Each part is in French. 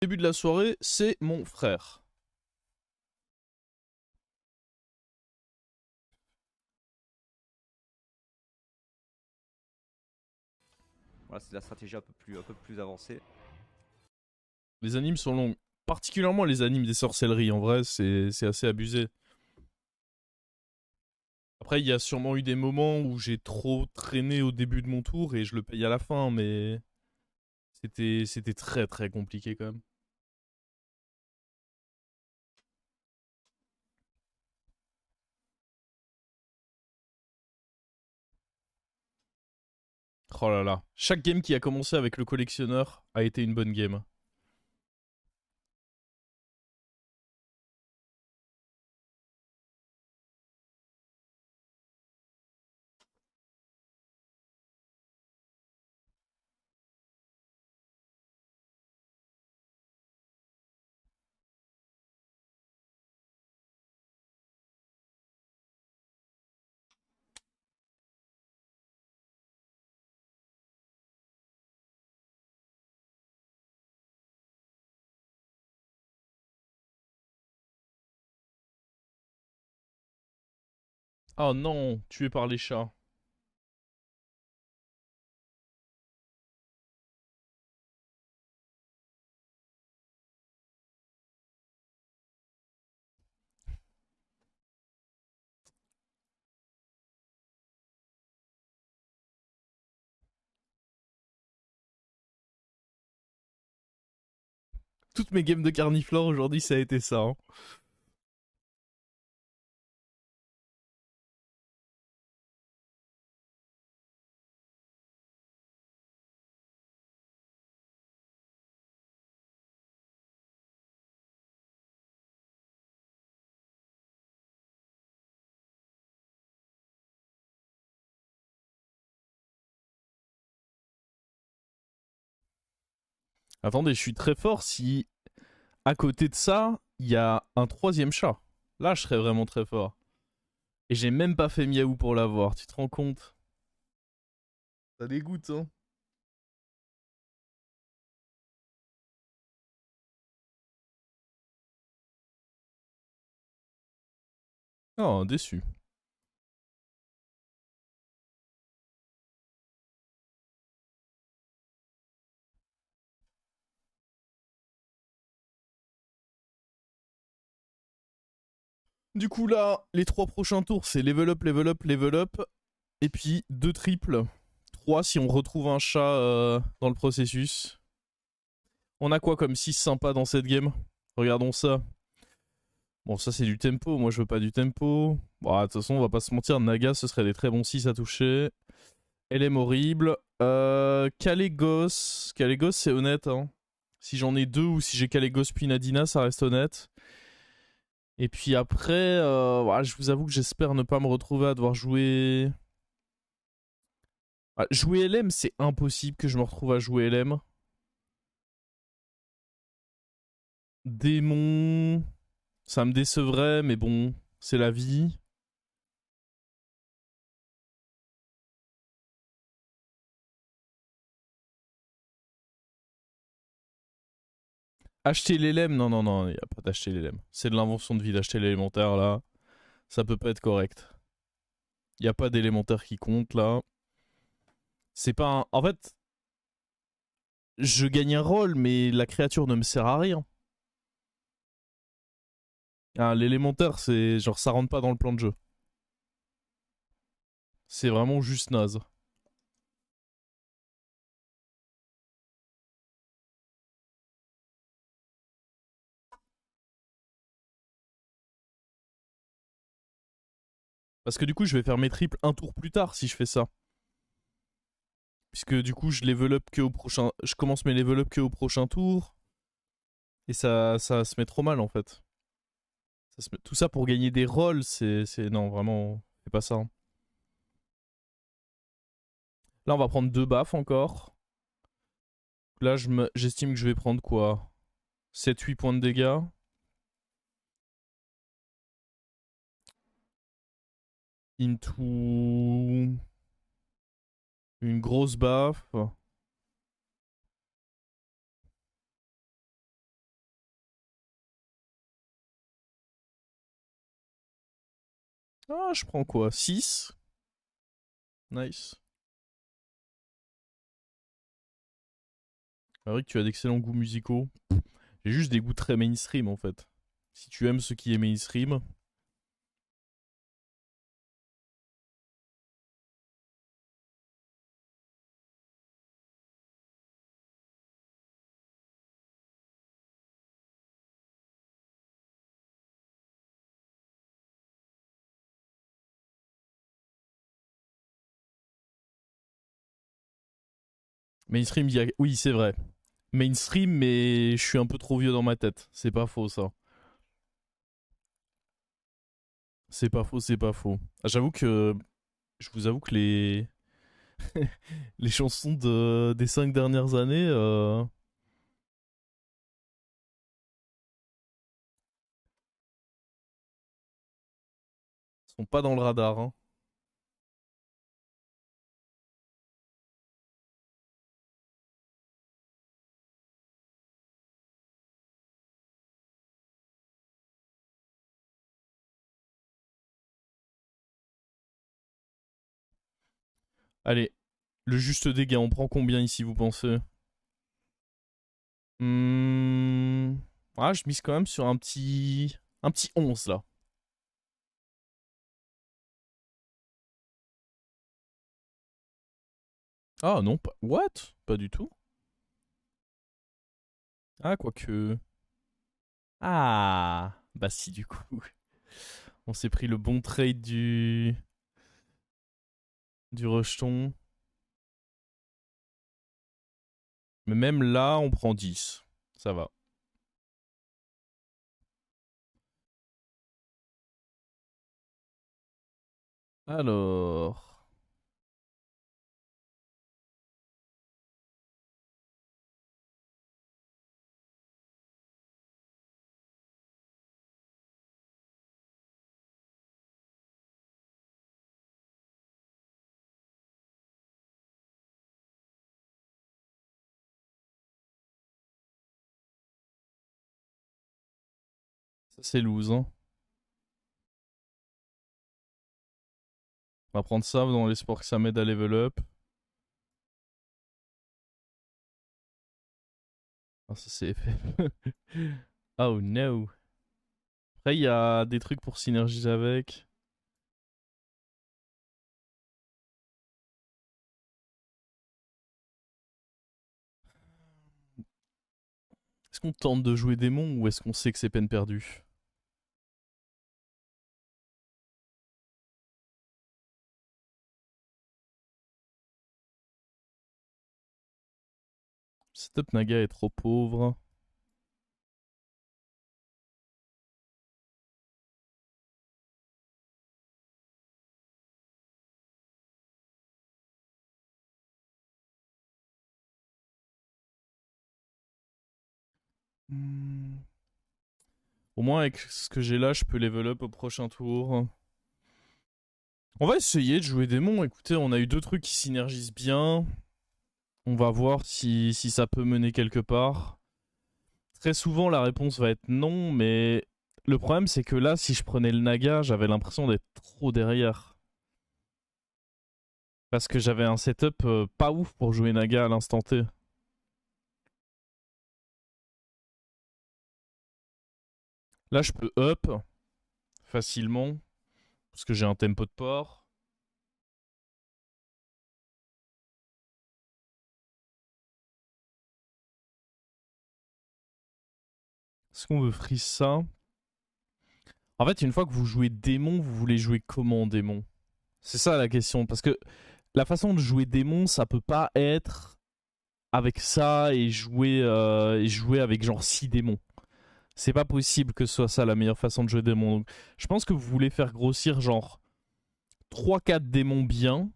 Début de la soirée, c'est mon frère. Voilà, c'est de la stratégie un peu plus avancée. Les animes sont longs. Particulièrement les animes des sorcelleries, en vrai, c'est assez abusé. Après, il y a sûrement eu des moments où j'ai trop traîné au début de mon tour et je le paye à la fin, mais c'était très très compliqué quand même. Oh là là. Chaque game qui a commencé avec le collectionneur a été une bonne game. Oh non, tué par les chats. Toutes mes games de Carniflore aujourd'hui, ça a été ça. Hein. Attendez, je suis très fort si à côté de ça, il y a un troisième chat. Là, je serais vraiment très fort. Et j'ai même pas fait miaou pour l'avoir, tu te rends compte? Ça dégoûte, hein. Oh, déçu. Du coup, là, les trois prochains tours, c'est level up, level up, level up. Et puis, deux triples. Trois si on retrouve un chat dans le processus. On a quoi comme 6 sympa dans cette game? Regardons ça. Bon, ça, c'est du tempo. Moi, je veux pas du tempo. Bon, de toute façon, on va pas se mentir. Naga, ce serait des très bons 6 à toucher. LM horrible. Kalégos. Kalégos, c'est honnête. Hein. Si j'en ai deux ou si j'ai Kalégos puis Nadina, ça reste honnête. Et puis après, voilà, je vous avoue que j'espère ne pas me retrouver à devoir jouer. Ah, jouer LM, c'est impossible que je me retrouve à jouer LM. Démon, ça me décevrait, mais bon, c'est la vie. Acheter l'élème, non, non, non, il n'y a pas d'acheter l'élème. C'est de l'invention de vie d'acheter l'élémentaire, là. Ça peut pas être correct. Il n'y a pas d'élémentaire qui compte, là. C'est pas un... En fait, je gagne un rôle, mais la créature ne me sert à rien. Ah, l'élémentaire, c'est genre ça rentre pas dans le plan de jeu. C'est vraiment juste naze. Parce que du coup, je vais faire mes triples un tour plus tard si je fais ça. Puisque du coup, je level up que au prochain. Je commence mes level up que au prochain tour. Et ça se met trop mal en fait. Tout ça pour gagner des rôles, non, vraiment, c'est pas ça. Hein. Là, on va prendre deux baffes encore. Là, j'estime que je vais prendre quoi? 7-8 points de dégâts. Into une grosse baffe. Ah, je prends quoi? 6. Nice. C'est vrai que tu as d'excellents goûts musicaux. J'ai juste des goûts très mainstream en fait. Si tu aimes ce qui est mainstream. Mainstream, oui, c'est vrai. Mainstream, mais je suis un peu trop vieux dans ma tête. C'est pas faux ça. C'est pas faux, c'est pas faux. Ah, j'avoue que. Je vous avoue que les chansons des 5 dernières années. Sont pas dans le radar. Hein. Allez, le juste dégât, on prend combien ici, vous pensez? Ah, je mise quand même sur un petit 11 là. Ah non, pas. What? Pas du tout. Ah, quoique. Ah, bah si, du coup. On s'est pris le bon trade du rejeton. Mais même là, on prend 10. Ça va. Alors. Ça, c'est loose, hein. On va prendre ça dans l'espoir que ça m'aide à level up. Ah, ça, c'est FF. Oh no. Après, il y a des trucs pour synergiser avec. Est-ce qu'on tente de jouer démon ou est-ce qu'on sait que c'est peine perdue? Setup Naga est trop pauvre. Hmm. Au moins, avec ce que j'ai là, je peux level up au prochain tour. On va essayer de jouer démon. Écoutez, on a eu deux trucs qui synergisent bien. On va voir si ça peut mener quelque part. Très souvent, la réponse va être non, mais le problème, c'est que là, si je prenais le Naga, j'avais l'impression d'être trop derrière. Parce que j'avais un setup pas ouf pour jouer Naga à l'instant T. Là, je peux up facilement, parce que j'ai un tempo de port. Est-ce qu'on veut freeze ça? En fait, une fois que vous jouez démon, vous voulez jouer comment démon? C'est ça la question, parce que la façon de jouer démon, ça peut pas être avec ça et jouer avec genre 6 démons. C'est pas possible que ce soit ça la meilleure façon de jouer démon. Donc, je pense que vous voulez faire grossir genre 3-4 démons bien,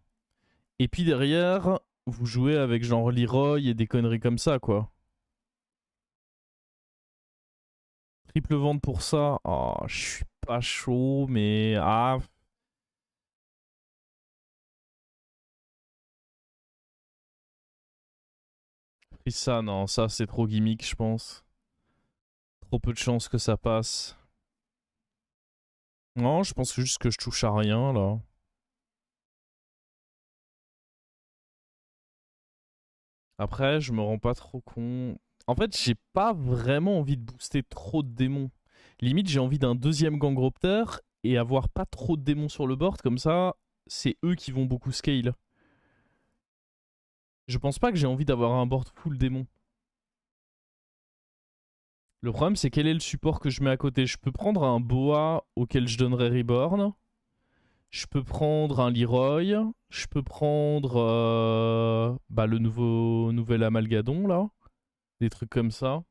et puis derrière, vous jouez avec genre Leroy et des conneries comme ça, quoi. Triple vente pour ça, oh, je suis pas chaud, mais ah. Et ça, non, ça c'est trop gimmick, je pense. Trop peu de chances que ça passe. Non, je pense juste que je touche à rien là. Après, je me rends pas trop compte. En fait, j'ai pas vraiment envie de booster trop de démons. Limite, j'ai envie d'un deuxième Gangropter et avoir pas trop de démons sur le board. Comme ça, c'est eux qui vont beaucoup scale. Je pense pas que j'ai envie d'avoir un board full démon. Le problème, c'est quel est le support que je mets à côté. Je peux prendre un Boa auquel je donnerai Reborn. Je peux prendre un Leroy. Je peux prendre bah, le nouvel Amalgadon, là. Des trucs comme ça.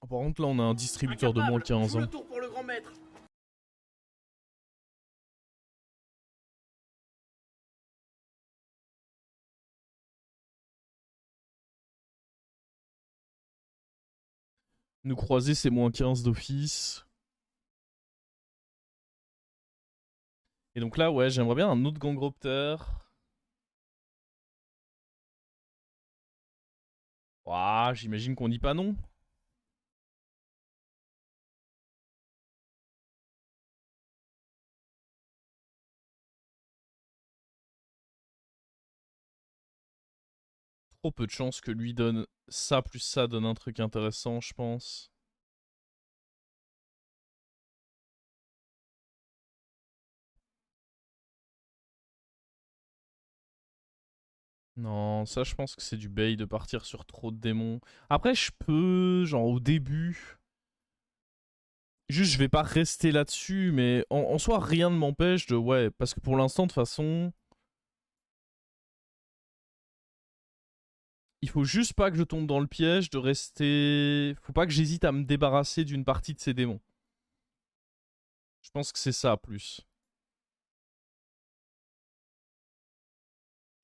Par contre, là, on a un distributeur de moins 15 ans. Tour pour le grand maître. Nous croiser, c'est moins 15 d'office. Et donc là, ouais, j'aimerais bien un autre Gangropter. Ouah, j'imagine qu'on dit pas non. Trop peu de chances que lui donne ça plus ça donne un truc intéressant, je pense. Non, ça, je pense que c'est du bait de partir sur trop de démons. Après, je peux, genre au début. Juste, je vais pas rester là-dessus, mais en soi, rien ne m'empêche de. Ouais, parce que pour l'instant, de toute façon. Il faut juste pas que je tombe dans le piège de rester. Faut pas que j'hésite à me débarrasser d'une partie de ces démons. Je pense que c'est ça, plus.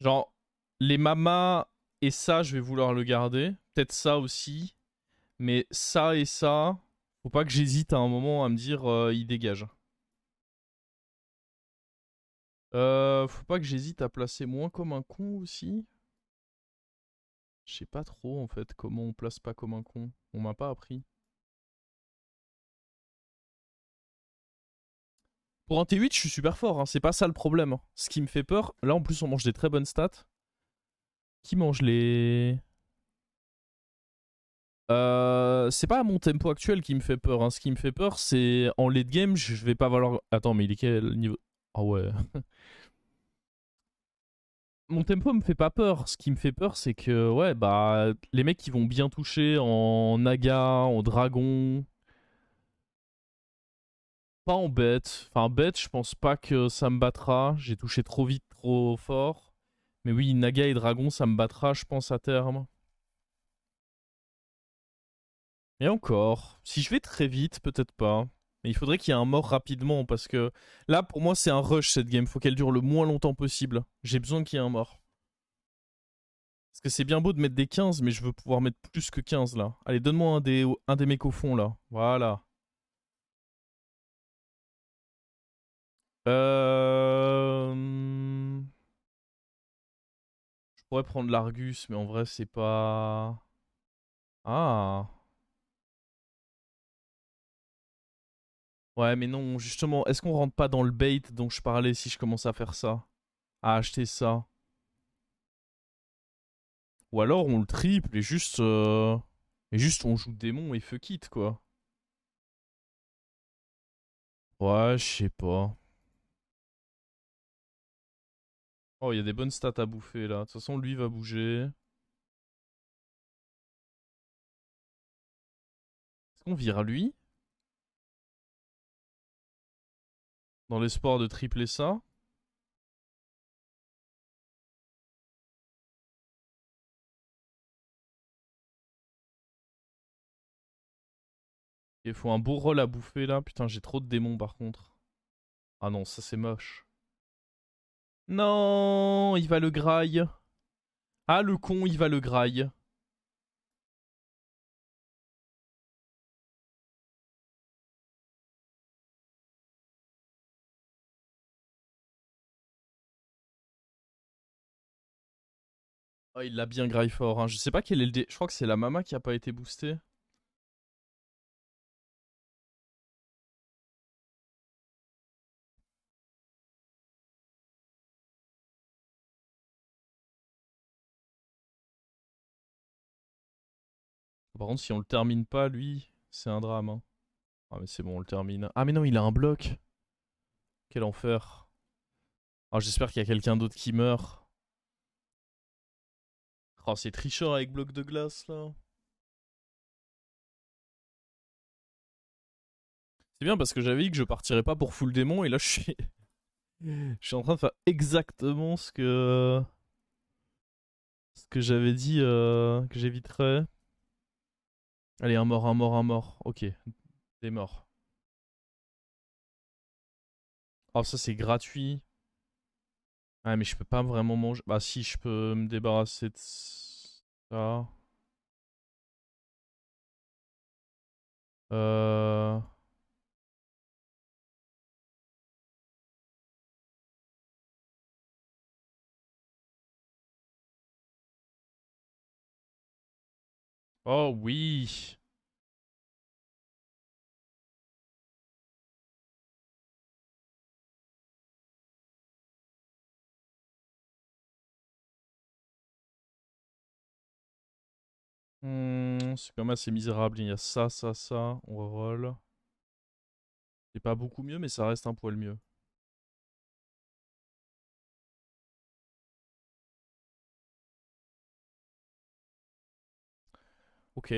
Genre, les mamas et ça, je vais vouloir le garder. Peut-être ça aussi. Mais ça et ça, faut pas que j'hésite à un moment à me dire il dégage. Faut pas que j'hésite à placer moins comme un con aussi. Je sais pas trop en fait comment on place pas comme un con. On m'a pas appris. Pour un T8, je suis super fort, hein. C'est pas ça le problème. Ce qui me fait peur, là en plus on mange des très bonnes stats. Qui mange les. C'est pas mon tempo actuel qui me fait peur, hein. Ce qui me fait peur, c'est en late game, je vais pas valoir. Attends, mais il est quel niveau? Ah ouais. Mon tempo me fait pas peur. Ce qui me fait peur, c'est que, ouais, bah, les mecs qui vont bien toucher en Naga, en Dragon, pas en bête. Enfin, bête, je pense pas que ça me battra. J'ai touché trop vite, trop fort. Mais oui, Naga et Dragon, ça me battra, je pense, à terme. Et encore, si je vais très vite, peut-être pas. Mais il faudrait qu'il y ait un mort rapidement, parce que là, pour moi, c'est un rush cette game. Faut qu'elle dure le moins longtemps possible. J'ai besoin qu'il y ait un mort. Parce que c'est bien beau de mettre des 15, mais je veux pouvoir mettre plus que 15 là. Allez, donne-moi un des mecs au fond là. Voilà. Euh... Je pourrais prendre l'Argus, mais en vrai, c'est pas. Ah. Ouais, mais non, justement, est-ce qu'on rentre pas dans le bait dont je parlais si je commence à faire ça? À acheter ça? Ou alors on le triple et juste on joue démon et fuck it quoi. Ouais, je sais pas. Oh, il y a des bonnes stats à bouffer là. De toute façon, lui va bouger. Est-ce qu'on vire lui? Dans l'espoir de tripler ça? Il faut un beau rôle à bouffer là. Putain, j'ai trop de démons par contre. Ah non, ça c'est moche. Non, il va le graille. Ah le con, il va le graille. Oh, il l'a bien graille fort. Hein. Je sais pas quel est le dé. Je crois que c'est la Mama qui a pas été boostée. Par contre, si on le termine pas, lui, c'est un drame. Hein. Ah, mais c'est bon, on le termine. Ah, mais non, il a un bloc. Quel enfer. Ah, j'espère qu'il y a quelqu'un d'autre qui meurt. Oh, c'est tricheur avec bloc de glace là. C'est bien parce que j'avais dit que je partirais pas pour full démon et là je suis en train de faire exactement ce que j'avais dit que j'éviterais. Allez, un mort, un mort, un mort. Ok, des morts. Oh, ça c'est gratuit. Ah, mais je peux pas vraiment manger. Bah, si, je peux me débarrasser de ça. Euh... Oh oui. C'est quand même assez misérable. Il y a ça, ça, ça. On reroll. C'est pas beaucoup mieux, mais ça reste un poil mieux. Ok.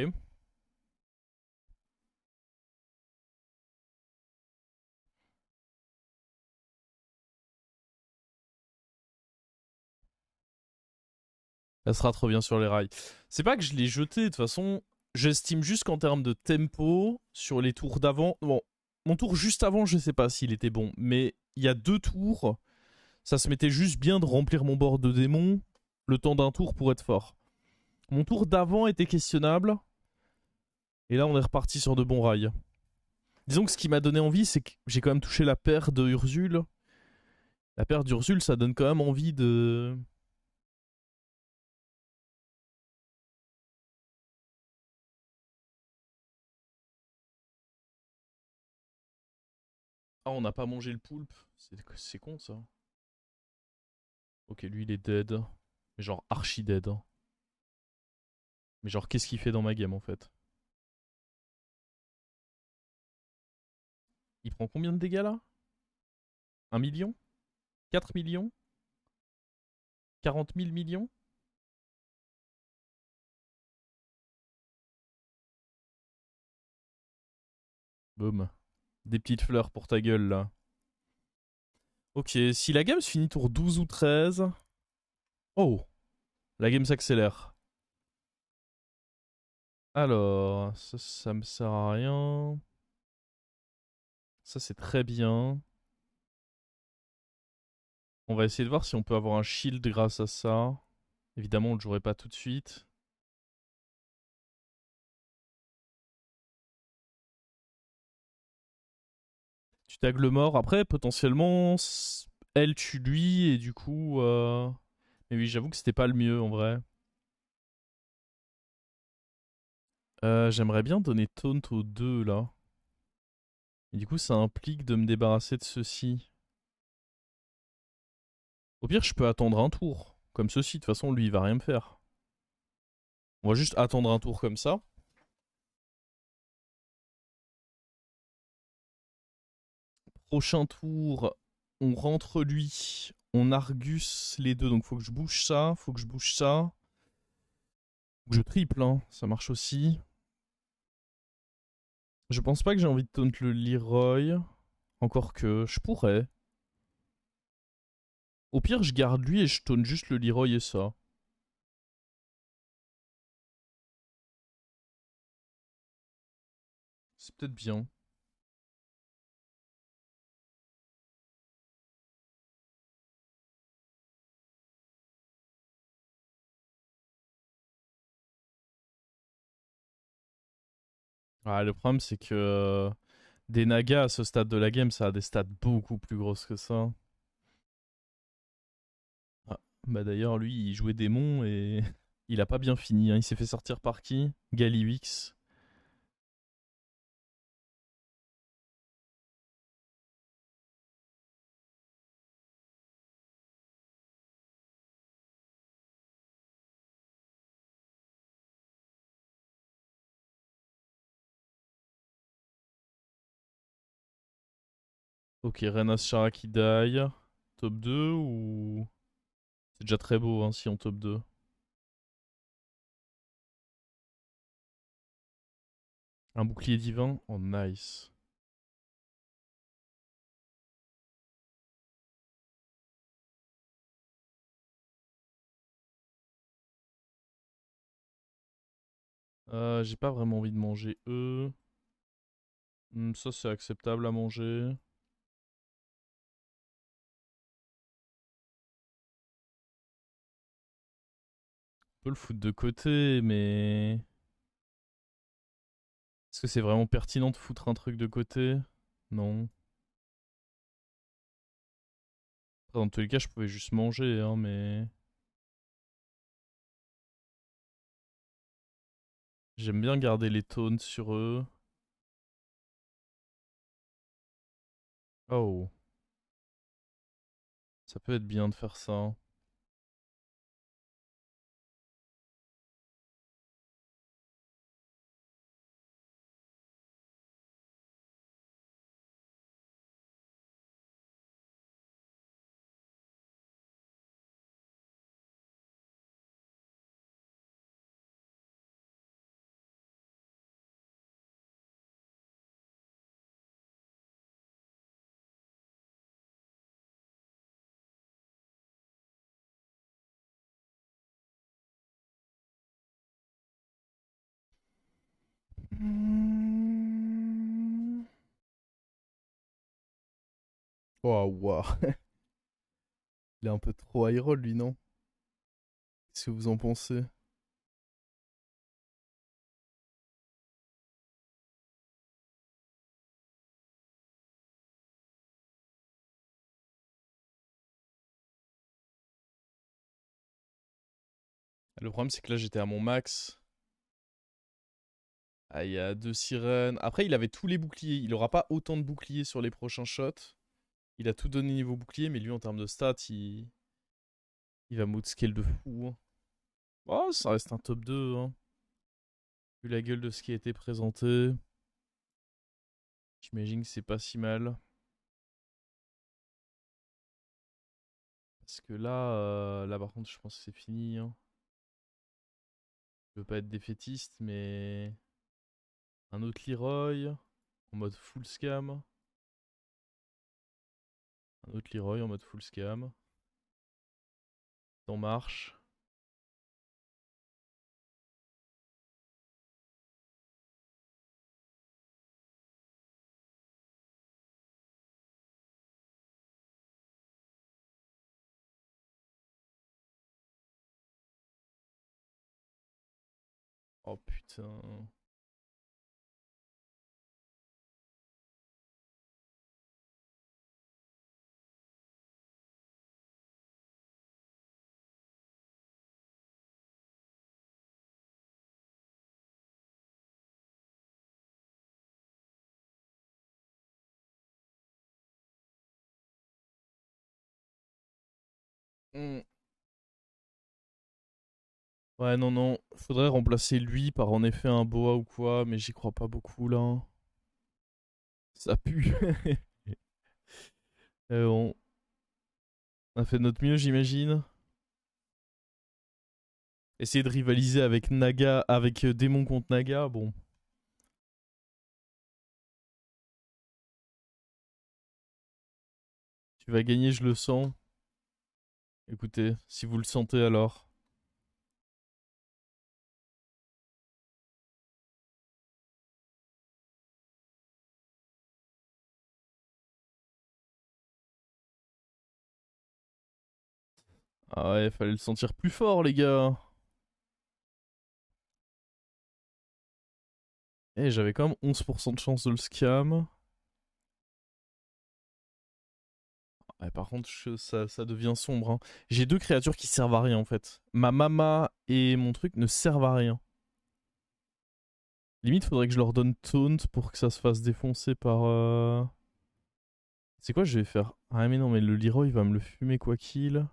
Elle sera trop bien sur les rails. C'est pas que je l'ai jeté, de toute façon. J'estime juste qu'en termes de tempo, sur les tours d'avant. Bon, mon tour juste avant, je sais pas s'il était bon. Mais il y a 2 tours. Ça se mettait juste bien de remplir mon bord de démon. Le temps d'un tour pour être fort. Mon tour d'avant était questionnable. Et là, on est reparti sur de bons rails. Disons que ce qui m'a donné envie, c'est que j'ai quand même touché la paire de Ursule. La paire d'Ursule, ça donne quand même envie de. Ah, on n'a pas mangé le poulpe. C'est con ça. Ok, lui il est dead. Mais genre archi dead. Hein. Mais genre, qu'est-ce qu'il fait dans ma game en fait? Il prend combien de dégâts là? 1 million? 4 millions? 40 000 millions? Boum. Des petites fleurs pour ta gueule là. Ok, si la game se finit tour 12 ou 13. Oh, la game s'accélère. Alors, ça me sert à rien. Ça c'est très bien. On va essayer de voir si on peut avoir un shield grâce à ça. Évidemment, on le jouerait pas tout de suite. Tu tags le mort. Après, potentiellement, elle tue lui et du coup. Mais oui, j'avoue que c'était pas le mieux en vrai. J'aimerais bien donner taunt aux deux là. Et du coup, ça implique de me débarrasser de ceci. Au pire, je peux attendre un tour. Comme ceci, de toute façon, lui, il va rien me faire. On va juste attendre un tour comme ça. Prochain tour, on rentre lui. On Argus les deux. Donc faut que je bouge ça. Faut que je bouge ça. Faut que je triple, hein. Ça marche aussi. Je pense pas que j'ai envie de taunt le Leroy. Encore que je pourrais. Au pire, je garde lui et je taunt juste le Leroy et ça. C'est peut-être bien. Ah, le problème, c'est que des Nagas à ce stade de la game, ça a des stats beaucoup plus grosses que ça. Ah. Bah d'ailleurs, lui, il jouait démon et il a pas bien fini, hein. Il s'est fait sortir par qui? Galliwix. Ok, Renas Shara qui die. Top 2 ou... C'est déjà très beau hein, si on top 2. Un bouclier divin? Oh nice. J'ai pas vraiment envie de manger eux. Ça c'est acceptable à manger. On peut le foutre de côté, mais... Est-ce que c'est vraiment pertinent de foutre un truc de côté? Non. Après, dans tous les cas, je pouvais juste manger, hein, mais... J'aime bien garder les taunts sur eux. Oh. Ça peut être bien de faire ça. Oh, wow. Il est un peu trop high roll, lui, non? Qu'est-ce que vous en pensez? Le problème, c'est que là, j'étais à mon max. Ah, il y a 2 sirènes. Après, il avait tous les boucliers. Il aura pas autant de boucliers sur les prochains shots. Il a tout donné niveau bouclier, mais lui, en termes de stats, il va scale de fou, hein. Oh, ça reste un top 2, hein. Vu la gueule de ce qui a été présenté, j'imagine que c'est pas si mal. Parce que là par contre, je pense que c'est fini, hein. Je veux pas être défaitiste, mais un autre Leroy en mode full scam. Un autre Leroy en mode full scam. En marche. Oh putain. Hmm. Ouais, non, non. Faudrait remplacer lui par en effet un boa ou quoi, mais j'y crois pas beaucoup là. Ça pue. On a fait de notre mieux, j'imagine. Essayer de rivaliser avec Naga, avec Démon contre Naga, bon. Tu vas gagner, je le sens. Écoutez, si vous le sentez alors. Ah ouais, fallait le sentir plus fort, les gars. Eh, j'avais quand même 11% de chance de le scam. Ouais, par contre, ça devient sombre, hein. J'ai deux créatures qui servent à rien en fait. Ma mama et mon truc ne servent à rien. Limite, faudrait que je leur donne taunt pour que ça se fasse défoncer par. C'est quoi, je vais faire. Ah, mais non, mais le Leroy va me le fumer quoi qu'il.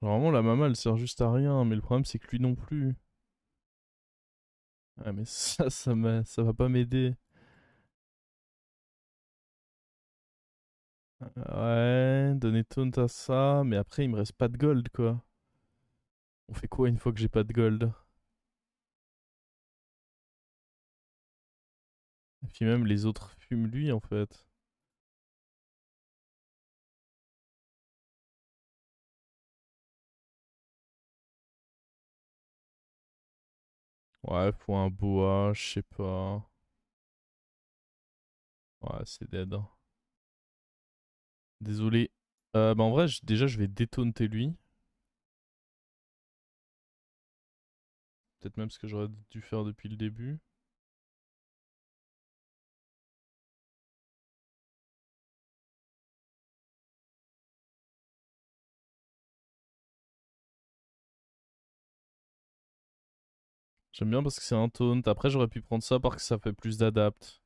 Normalement, la mama elle sert juste à rien, mais le problème c'est que lui non plus. Ah, mais ça va pas m'aider. Ouais, donner taunt à ça, mais après il me reste pas de gold quoi. On fait quoi une fois que j'ai pas de gold? Et puis même les autres fument lui en fait. Ouais, faut un boa, je sais pas. Ouais, c'est dead, hein. Désolé. Bah en vrai, déjà je vais détaunter lui. Peut-être même ce que j'aurais dû faire depuis le début. J'aime bien parce que c'est un taunt. Après, j'aurais pu prendre ça parce que ça fait plus d'adapt.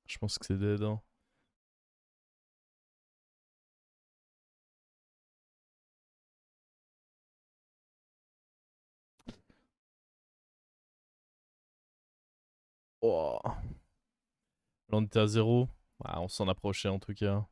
Je pense que c'est dead, hein. Oh. Là, on était à 0. Ah, on s'en approchait en tout cas.